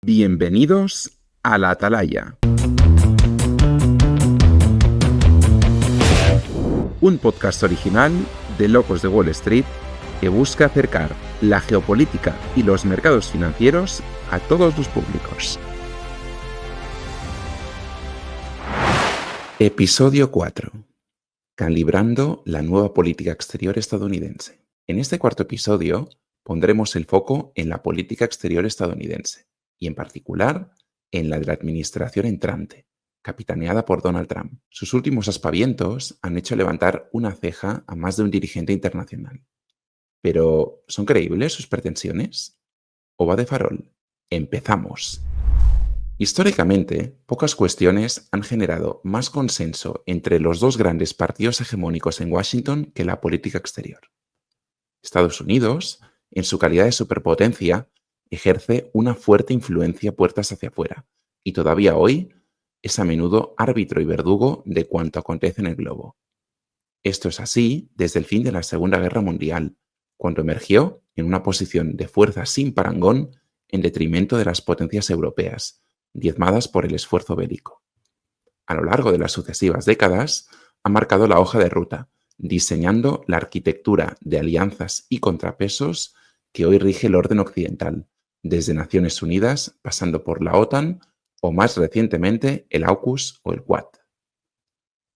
Bienvenidos a La Atalaya, un podcast original de Locos de Wall Street que busca acercar la geopolítica y los mercados financieros a todos los públicos. Episodio 4. Calibrando la nueva política exterior estadounidense. En este cuarto episodio pondremos el foco en la política exterior estadounidense y en particular en la de la administración entrante, capitaneada por Donald Trump. Sus últimos aspavientos han hecho levantar una ceja a más de un dirigente internacional. ¿Pero son creíbles sus pretensiones? ¿O va de farol? ¡Empezamos! Históricamente, pocas cuestiones han generado más consenso entre los dos grandes partidos hegemónicos en Washington que la política exterior. Estados Unidos, en su calidad de superpotencia, ejerce una fuerte influencia puertas hacia afuera y todavía hoy es a menudo árbitro y verdugo de cuanto acontece en el globo. Esto es así desde el fin de la Segunda Guerra Mundial, cuando emergió en una posición de fuerza sin parangón en detrimento de las potencias europeas, diezmadas por el esfuerzo bélico. A lo largo de las sucesivas décadas, ha marcado la hoja de ruta, diseñando la arquitectura de alianzas y contrapesos que hoy rige el orden occidental, desde Naciones Unidas, pasando por la OTAN o más recientemente el AUKUS o el Quad.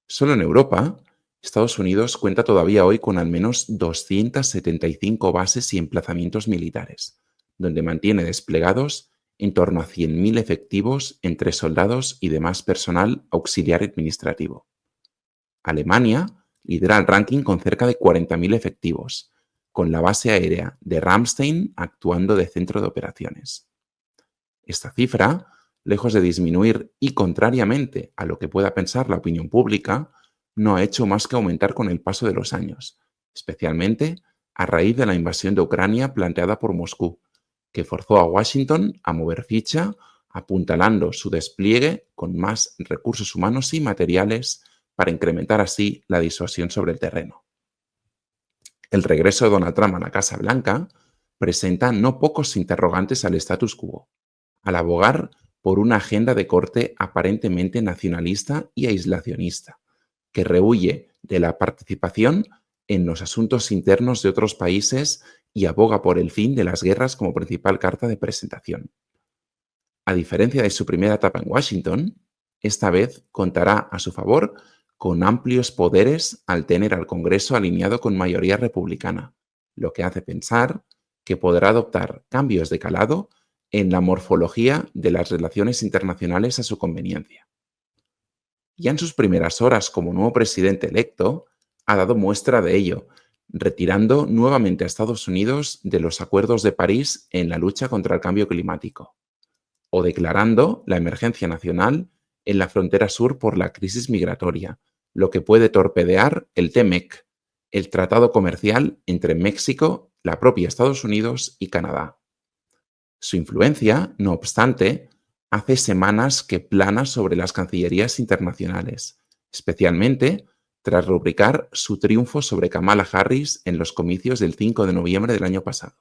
Solo en Europa, Estados Unidos cuenta todavía hoy con al menos 275 bases y emplazamientos militares, donde mantiene desplegados en torno a 100.000 efectivos entre soldados y demás personal auxiliar administrativo. Alemania lidera el ranking con cerca de 40.000 efectivos, con la base aérea de Ramstein actuando de centro de operaciones. Esta cifra, lejos de disminuir y contrariamente a lo que pueda pensar la opinión pública, no ha hecho más que aumentar con el paso de los años, especialmente a raíz de la invasión de Ucrania planteada por Moscú, que forzó a Washington a mover ficha, apuntalando su despliegue con más recursos humanos y materiales para incrementar así la disuasión sobre el terreno. El regreso de Donald Trump a la Casa Blanca presenta no pocos interrogantes al status quo, al abogar por una agenda de corte aparentemente nacionalista y aislacionista, que rehúye de la participación en los asuntos internos de otros países y aboga por el fin de las guerras como principal carta de presentación. A diferencia de su primera etapa en Washington, esta vez contará a su favor con amplios poderes al tener al Congreso alineado con mayoría republicana, lo que hace pensar que podrá adoptar cambios de calado en la morfología de las relaciones internacionales a su conveniencia. Ya en sus primeras horas como nuevo presidente electo, ha dado muestra de ello, retirando nuevamente a Estados Unidos de los acuerdos de París en la lucha contra el cambio climático, o declarando la emergencia nacional en la frontera sur por la crisis migratoria, lo que puede torpedear el TMEC, el tratado comercial entre México, la propia Estados Unidos y Canadá. Su influencia, no obstante, hace semanas que plana sobre las cancillerías internacionales, especialmente tras rubricar su triunfo sobre Kamala Harris en los comicios del 5 de noviembre del año pasado.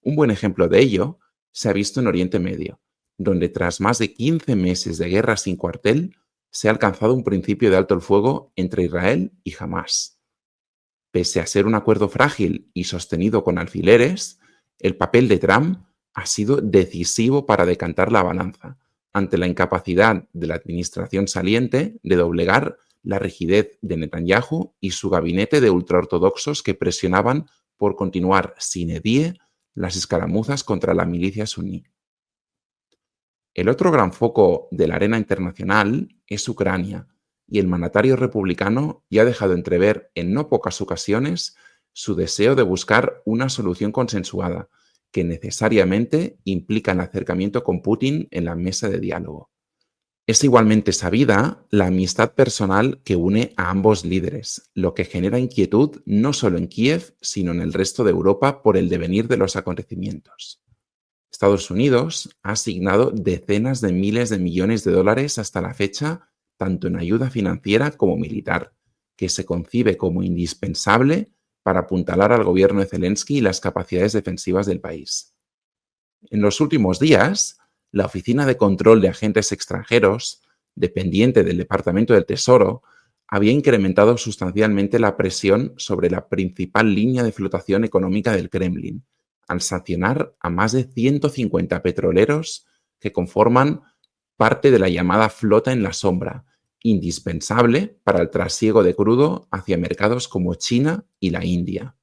Un buen ejemplo de ello se ha visto en Oriente Medio, donde tras más de 15 meses de guerra sin cuartel, se ha alcanzado un principio de alto el fuego entre Israel y Hamás. Pese a ser un acuerdo frágil y sostenido con alfileres, el papel de Trump ha sido decisivo para decantar la balanza, ante la incapacidad de la administración saliente de doblegar la rigidez de Netanyahu y su gabinete de ultraortodoxos que presionaban por continuar sine die las escaramuzas contra la milicia suní. El otro gran foco de la arena internacional es Ucrania, y el mandatario republicano ya ha dejado entrever en no pocas ocasiones su deseo de buscar una solución consensuada, que necesariamente implica el acercamiento con Putin en la mesa de diálogo. Es igualmente sabida la amistad personal que une a ambos líderes, lo que genera inquietud no solo en Kiev, sino en el resto de Europa por el devenir de los acontecimientos. Estados Unidos ha asignado decenas de miles de millones de dólares hasta la fecha, tanto en ayuda financiera como militar, que se concibe como indispensable para apuntalar al gobierno de Zelensky y las capacidades defensivas del país. En los últimos días, la Oficina de Control de Agentes Extranjeros, dependiente del Departamento del Tesoro, había incrementado sustancialmente la presión sobre la principal línea de flotación económica del Kremlin, al sancionar a más de 150 petroleros que conforman parte de la llamada flota en la sombra, indispensable para el trasiego de crudo hacia mercados como China y la India.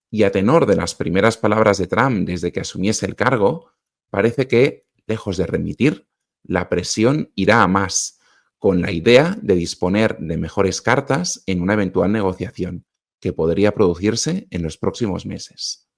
Y a tenor de las primeras palabras de Trump desde que asumiese el cargo, parece que, lejos de remitir, la presión irá a más, con la idea de disponer de mejores cartas en una eventual negociación, que podría producirse en los próximos meses.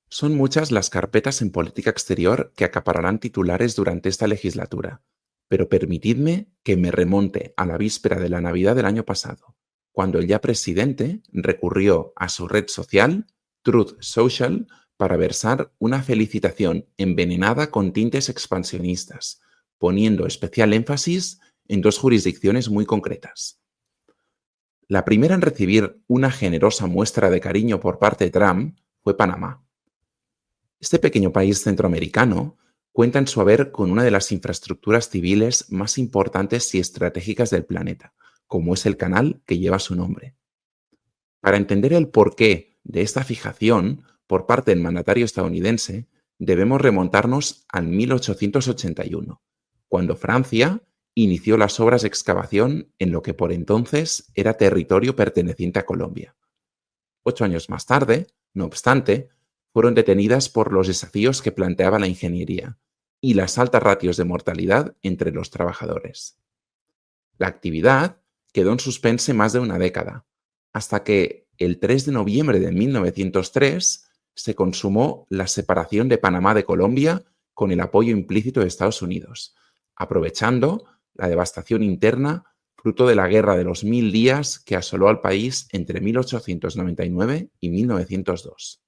Son muchas las carpetas en política exterior que acapararán titulares durante esta legislatura, pero permitidme que me remonte a la víspera de la Navidad del año pasado, cuando el ya presidente recurrió a su red social, Truth Social, para versar una felicitación envenenada con tintes expansionistas, poniendo especial énfasis en dos jurisdicciones muy concretas. La primera en recibir una generosa muestra de cariño por parte de Trump fue Panamá. Este pequeño país centroamericano cuenta en su haber con una de las infraestructuras civiles más importantes y estratégicas del planeta, como es el canal que lleva su nombre. Para entender el porqué de esta fijación por parte del mandatario estadounidense, debemos remontarnos al 1881, cuando Francia inició las obras de excavación en lo que por entonces era territorio perteneciente a Colombia. 8 años más tarde, no obstante, fueron detenidas por los desafíos que planteaba la ingeniería y las altas ratios de mortalidad entre los trabajadores. La actividad quedó en suspense más de una década, hasta que el 3 de noviembre de 1903 se consumó la separación de Panamá de Colombia con el apoyo implícito de Estados Unidos, aprovechando la devastación interna fruto de la Guerra de los 1000 días que asoló al país entre 1899 y 1902.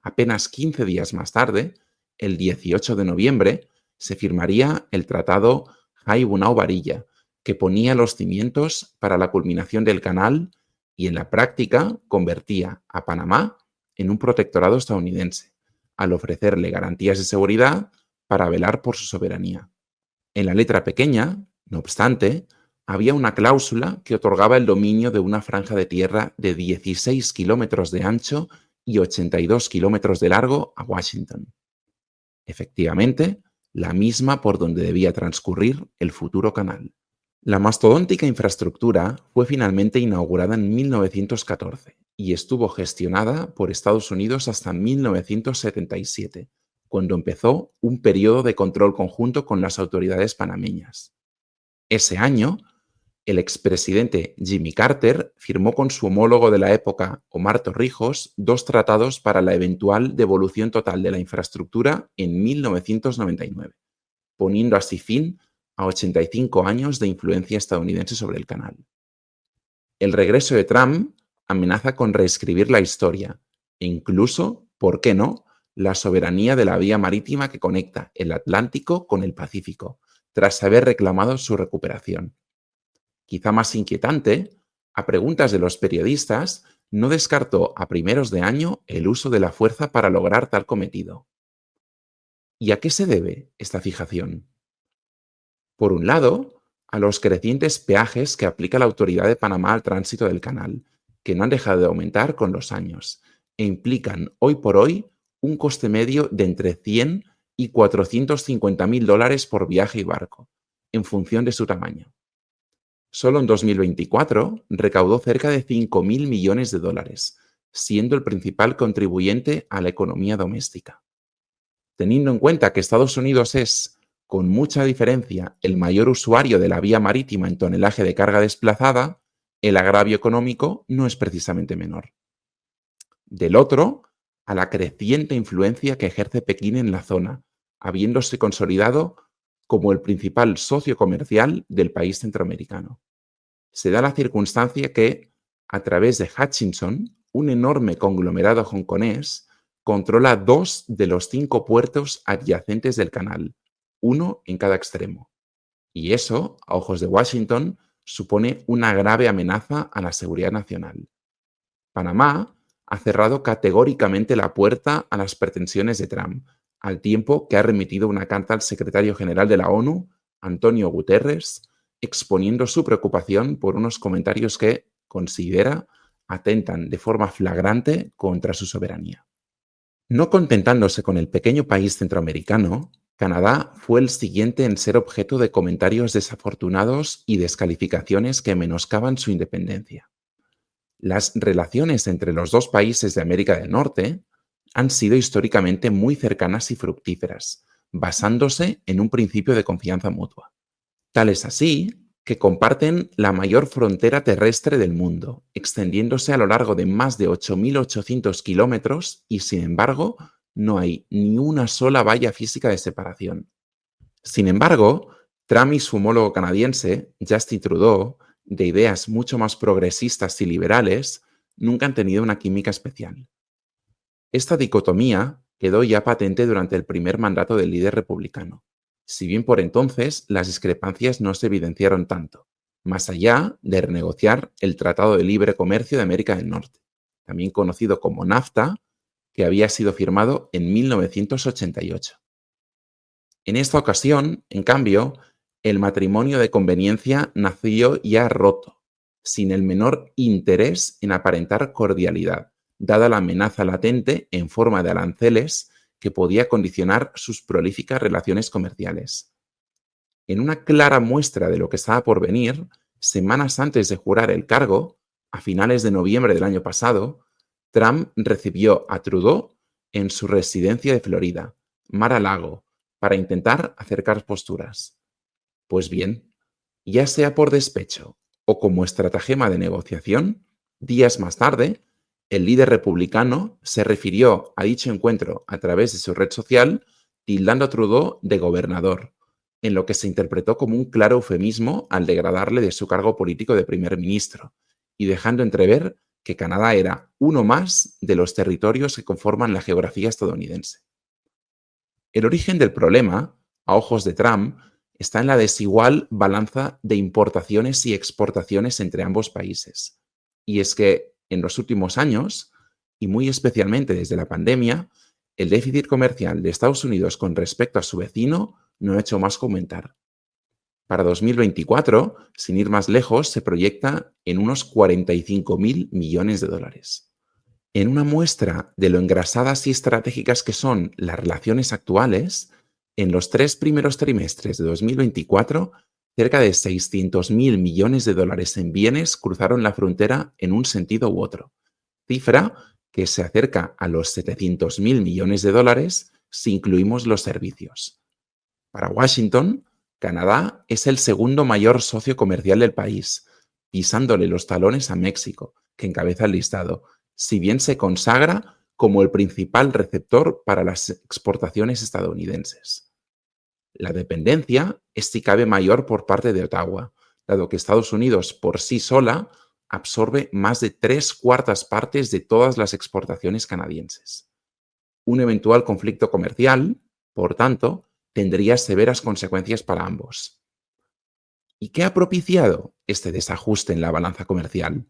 Apenas 15 días más tarde, el 18 de noviembre, se firmaría el Tratado Hay-Bunau-Varilla, que ponía los cimientos para la culminación del canal y en la práctica convertía a Panamá en un protectorado estadounidense, al ofrecerle garantías de seguridad para velar por su soberanía. En la letra pequeña, no obstante, había una cláusula que otorgaba el dominio de una franja de tierra de 16 kilómetros de ancho y 82 kilómetros de largo a Washington. Efectivamente, la misma por donde debía transcurrir el futuro canal. La mastodóntica infraestructura fue finalmente inaugurada en 1914 y estuvo gestionada por Estados Unidos hasta 1977, cuando empezó un periodo de control conjunto con las autoridades panameñas. Ese año, el expresidente Jimmy Carter firmó con su homólogo de la época, Omar Torrijos, 2 tratados para la eventual devolución total de la infraestructura en 1999, poniendo así fin a 85 años de influencia estadounidense sobre el canal. El regreso de Trump amenaza con reescribir la historia e incluso, ¿por qué no?, la soberanía de la vía marítima que conecta el Atlántico con el Pacífico, tras haber reclamado su recuperación. Quizá más inquietante, a preguntas de los periodistas, no descartó a primeros de año el uso de la fuerza para lograr tal cometido. ¿Y a qué se debe esta fijación? Por un lado, a los crecientes peajes que aplica la Autoridad de Panamá al tránsito del canal, que no han dejado de aumentar con los años, e implican hoy por hoy un coste medio de entre 100 y 450.000 dólares por viaje y barco, en función de su tamaño. Solo en 2024 recaudó cerca de 5.000 millones de dólares, siendo el principal contribuyente a la economía doméstica. Teniendo en cuenta que Estados Unidos es, con mucha diferencia, el mayor usuario de la vía marítima en tonelaje de carga desplazada, el agravio económico no es precisamente menor. Del otro, a la creciente influencia que ejerce Pekín en la zona, habiéndose consolidado como el principal socio comercial del país centroamericano. Se da la circunstancia que, a través de Hutchison, un enorme conglomerado hongkonés controla 2 de los 5 puertos adyacentes del canal, uno en cada extremo. Y eso, a ojos de Washington, supone una grave amenaza a la seguridad nacional. Panamá ha cerrado categóricamente la puerta a las pretensiones de Trump, al tiempo que ha remitido una carta al secretario general de la ONU, Antonio Guterres, exponiendo su preocupación por unos comentarios que considera atentan de forma flagrante contra su soberanía. No contentándose con el pequeño país centroamericano, Canadá fue el siguiente en ser objeto de comentarios desafortunados y descalificaciones que menoscaban su independencia. Las relaciones entre los dos países de América del Norte han sido históricamente muy cercanas y fructíferas, basándose en un principio de confianza mutua. Tal es así que comparten la mayor frontera terrestre del mundo, extendiéndose a lo largo de más de 8.800 kilómetros y, sin embargo, no hay ni una sola valla física de separación. Sin embargo, Trump y su homólogo canadiense, Justin Trudeau, de ideas mucho más progresistas y liberales, nunca han tenido una química especial. Esta dicotomía quedó ya patente durante el primer mandato del líder republicano, si bien por entonces las discrepancias no se evidenciaron tanto, más allá de renegociar el Tratado de Libre Comercio de América del Norte, también conocido como NAFTA, que había sido firmado en 1988. En esta ocasión, en cambio, el matrimonio de conveniencia nació ya roto, sin el menor interés en aparentar cordialidad, dada la amenaza latente en forma de aranceles que podía condicionar sus prolíficas relaciones comerciales. En una clara muestra de lo que estaba por venir, semanas antes de jurar el cargo, a finales de noviembre del año pasado, Trump recibió a Trudeau en su residencia de Florida, Mar-a-Lago, para intentar acercar posturas. Pues bien, ya sea por despecho o como estratagema de negociación, días más tarde, el líder republicano se refirió a dicho encuentro a través de su red social, tildando a Trudeau de gobernador, en lo que se interpretó como un claro eufemismo al degradarle de su cargo político de primer ministro, y dejando entrever que Canadá era uno más de los territorios que conforman la geografía estadounidense. El origen del problema, a ojos de Trump, está en la desigual balanza de importaciones y exportaciones entre ambos países. Y es que en los últimos años, y muy especialmente desde la pandemia, el déficit comercial de Estados Unidos con respecto a su vecino no ha hecho más que aumentar. Para 2024, sin ir más lejos, se proyecta en unos 45.000 millones de dólares. En una muestra de lo engrasadas y estratégicas que son las relaciones actuales, en los 3 primeros trimestres de 2024, cerca de 600.000 millones de dólares en bienes cruzaron la frontera en un sentido u otro, cifra que se acerca a los 700.000 millones de dólares si incluimos los servicios. Para Washington, Canadá es el segundo mayor socio comercial del país, pisándole los talones a México, que encabeza el listado, si bien se consagra como el principal receptor para las exportaciones estadounidenses. La dependencia es si cabe mayor por parte de Ottawa, dado que Estados Unidos por sí sola absorbe más de 3/4 partes de todas las exportaciones canadienses. Un eventual conflicto comercial, por tanto, tendría severas consecuencias para ambos. ¿Y qué ha propiciado este desajuste en la balanza comercial?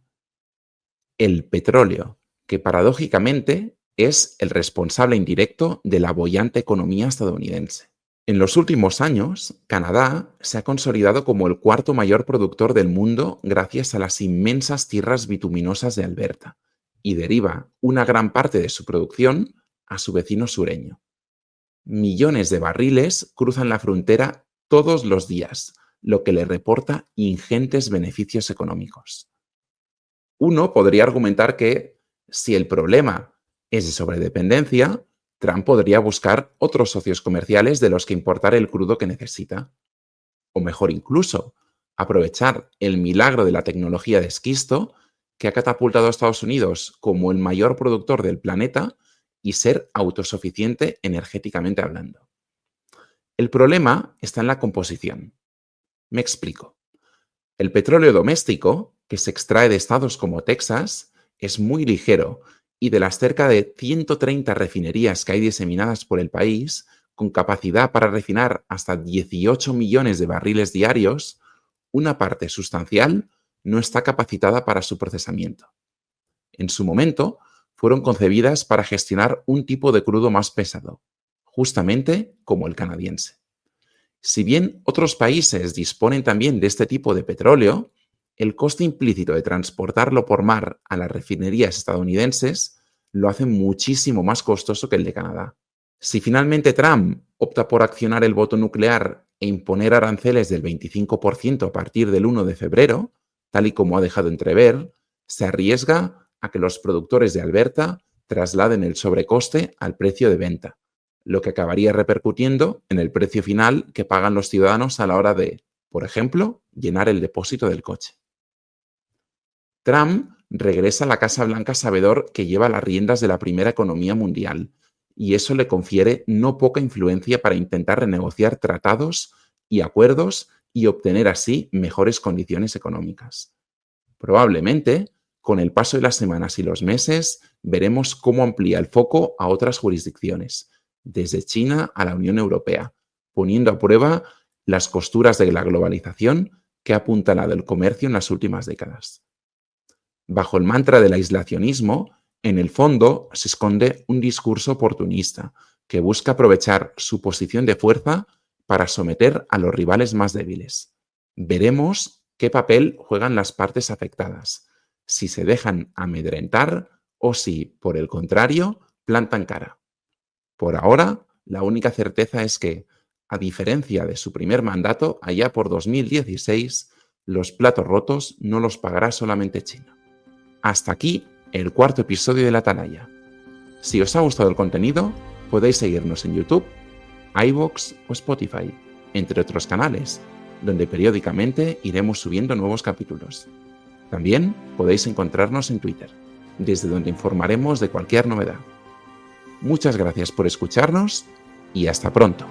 El petróleo, que paradójicamente es el responsable indirecto de la boyante economía estadounidense. En los últimos años, Canadá se ha consolidado como el cuarto mayor productor del mundo gracias a las inmensas tierras bituminosas de Alberta, y deriva una gran parte de su producción a su vecino sureño. Millones de barriles cruzan la frontera todos los días, lo que le reporta ingentes beneficios económicos. Uno podría argumentar que, si el problema es de sobredependencia, Trump podría buscar otros socios comerciales de los que importar el crudo que necesita. O mejor incluso, aprovechar el milagro de la tecnología de esquisto que ha catapultado a Estados Unidos como el mayor productor del planeta y ser autosuficiente energéticamente hablando. El problema está en la composición. Me explico. El petróleo doméstico, que se extrae de estados como Texas, es muy ligero y de las cerca de 130 refinerías que hay diseminadas por el país, con capacidad para refinar hasta 18 millones de barriles diarios, una parte sustancial no está capacitada para su procesamiento. En su momento, fueron concebidas para gestionar un tipo de crudo más pesado, justamente como el canadiense. Si bien otros países disponen también de este tipo de petróleo, el coste implícito de transportarlo por mar a las refinerías estadounidenses lo hace muchísimo más costoso que el de Canadá. Si finalmente Trump opta por accionar el voto nuclear e imponer aranceles del 25% a partir del 1 de febrero, tal y como ha dejado entrever, se arriesga a que los productores de Alberta trasladen el sobrecoste al precio de venta, lo que acabaría repercutiendo en el precio final que pagan los ciudadanos a la hora de, por ejemplo, llenar el depósito del coche. Trump regresa a la Casa Blanca sabedor que lleva las riendas de la primera economía mundial, y eso le confiere no poca influencia para intentar renegociar tratados y acuerdos y obtener así mejores condiciones económicas. Probablemente, con el paso de las semanas y los meses, veremos cómo amplía el foco a otras jurisdicciones, desde China a la Unión Europea, poniendo a prueba las costuras de la globalización que ha apuntalado el comercio en las últimas décadas. Bajo el mantra del aislacionismo, en el fondo se esconde un discurso oportunista que busca aprovechar su posición de fuerza para someter a los rivales más débiles. Veremos qué papel juegan las partes afectadas, si se dejan amedrentar o si, por el contrario, plantan cara. Por ahora, la única certeza es que, a diferencia de su primer mandato, allá por 2016, los platos rotos no los pagará solamente China. Hasta aquí el cuarto episodio de La Atalaya. Si os ha gustado el contenido, podéis seguirnos en YouTube, iVoox o Spotify, entre otros canales, donde periódicamente iremos subiendo nuevos capítulos. También podéis encontrarnos en Twitter, desde donde informaremos de cualquier novedad. Muchas gracias por escucharnos y hasta pronto.